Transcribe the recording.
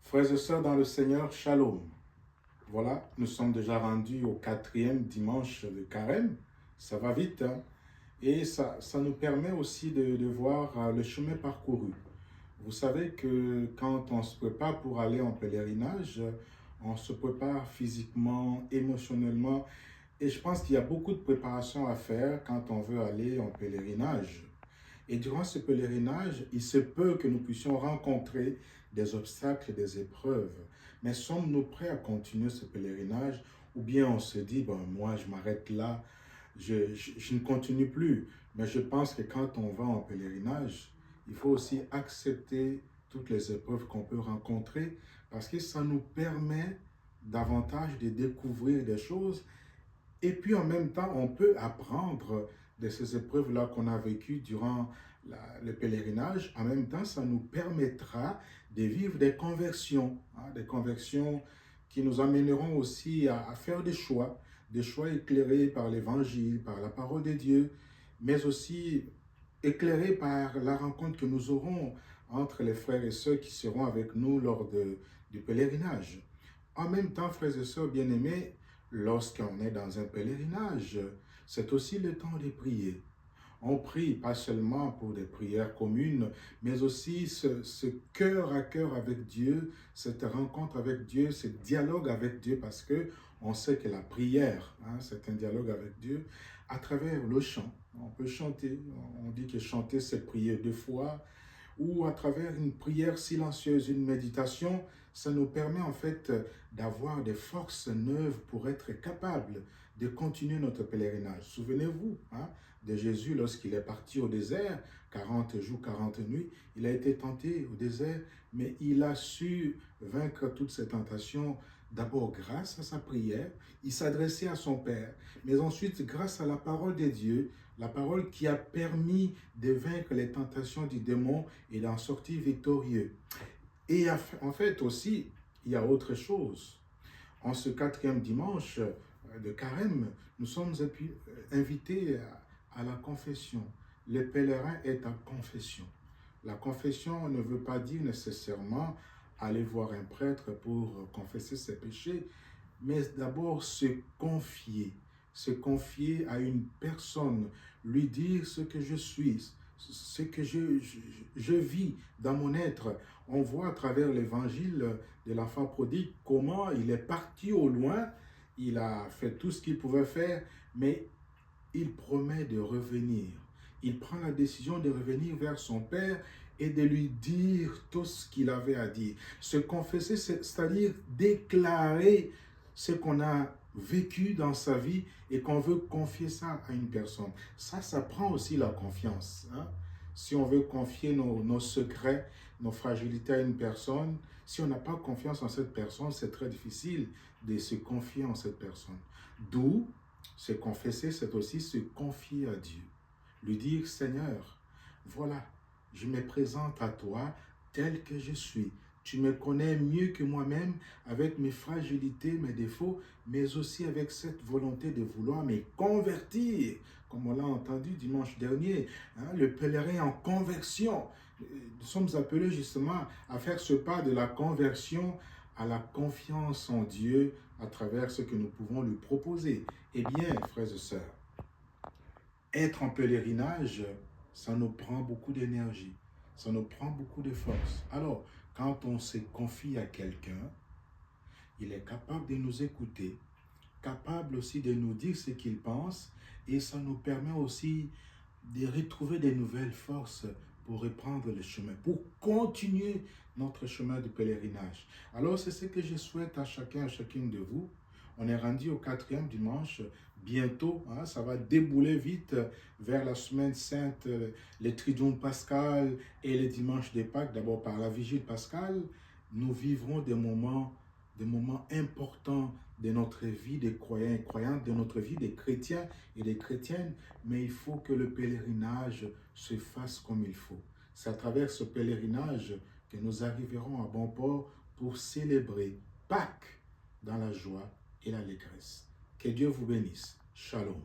Frères et sœurs dans le Seigneur, Shalom. Voilà, nous sommes déjà rendus au 4e dimanche de Carême. Ça va vite, hein? Et ça nous permet aussi de voir le chemin parcouru. Vous savez que quand on se prépare pour aller en pèlerinage, on se prépare physiquement, émotionnellement. Et je pense qu'il y a beaucoup de préparation à faire quand on veut aller en pèlerinage. Et durant ce pèlerinage, il se peut que nous puissions rencontrer des obstacles, des épreuves. Mais sommes-nous prêts à continuer ce pèlerinage? Ou bien on se dit, bon, moi je m'arrête là, je ne continue plus. Mais je pense que quand on va en pèlerinage, il faut aussi accepter toutes les épreuves qu'on peut rencontrer parce que ça nous permet davantage de découvrir des choses. Et puis en même temps, on peut apprendre de ces épreuves-là qu'on a vécues durant le pèlerinage. En même temps, ça nous permettra de vivre des conversions, hein, des conversions qui nous amèneront aussi à faire des choix éclairés par l'Évangile, par la parole de Dieu, mais aussi éclairés par la rencontre que nous aurons entre les frères et sœurs qui seront avec nous lors du pèlerinage. En même temps, frères et sœurs bien-aimés, lorsqu'on est dans un pèlerinage, c'est aussi le temps de prier. On prie pas seulement pour des prières communes, mais aussi ce cœur à cœur avec Dieu, cette rencontre avec Dieu, ce dialogue avec Dieu, parce que on sait que la prière, hein, c'est un dialogue avec Dieu à travers le chant. On peut chanter, on dit que chanter c'est prier 2 fois, ou à travers une prière silencieuse, une méditation, ça nous permet en fait d'avoir des forces neuves pour être capables de continuer notre pèlerinage. Souvenez-vous hein, de Jésus lorsqu'il est parti au désert, 40 jours, 40 nuits, il a été tenté au désert, mais il a su vaincre toutes ces tentations d'abord grâce à sa prière, il s'adressait à son Père, mais ensuite grâce à la parole de Dieu, la parole qui a permis de vaincre les tentations du démon et d'en sortir victorieux. Et en fait aussi, il y a autre chose. En ce 4e dimanche de Carême, nous sommes invités à la confession. Le pèlerin est en confession. La confession ne veut pas dire nécessairement aller voir un prêtre pour confesser ses péchés, mais d'abord se confier à une personne, lui dire ce que je suis, ce que je vis dans mon être. On voit à travers l'évangile de l'enfant prodigue comment il est parti au loin, il a fait tout ce qu'il pouvait faire, mais il promet de revenir. Il prend la décision de revenir vers son Père et de lui dire tout ce qu'il avait à dire. Se confesser, c'est-à-dire déclarer ce qu'on a vécu dans sa vie et qu'on veut confier ça à une personne. Ça prend aussi la confiance. Hein? Si on veut confier nos secrets, nos fragilités à une personne, si on n'a pas confiance en cette personne, c'est très difficile de se confier en cette personne. D'où se confesser, c'est aussi se confier à Dieu. Lui dire, Seigneur, voilà, je me présente à toi tel que je suis. Tu me connais mieux que moi-même avec mes fragilités, mes défauts, mais aussi avec cette volonté de vouloir me convertir, comme on l'a entendu dimanche dernier, hein, le pèlerin en conversion. Nous sommes appelés justement à faire ce pas de la conversion à la confiance en Dieu à travers ce que nous pouvons lui proposer. Eh bien, frères et sœurs, être en pèlerinage, ça nous prend beaucoup d'énergie, ça nous prend beaucoup de force. Alors, quand on se confie à quelqu'un, il est capable de nous écouter, capable aussi de nous dire ce qu'il pense, et ça nous permet aussi de retrouver de nouvelles forces pour reprendre le chemin, pour continuer notre chemin de pèlerinage. Alors, c'est ce que je souhaite à chacun, à chacune de vous. On est rendu au 4e dimanche, bientôt, hein, ça va débouler vite vers la semaine sainte, les triduum pascal et les dimanches de Pâques. D'abord par la vigile pascale, nous vivrons des moments importants de notre vie de croyants et croyantes, de notre vie de chrétiens et de chrétiennes, mais il faut que le pèlerinage se fasse comme il faut. C'est à travers ce pèlerinage que nous arriverons à bon port pour célébrer Pâques dans la joie et l'allégresse. Que Dieu vous bénisse. Shalom.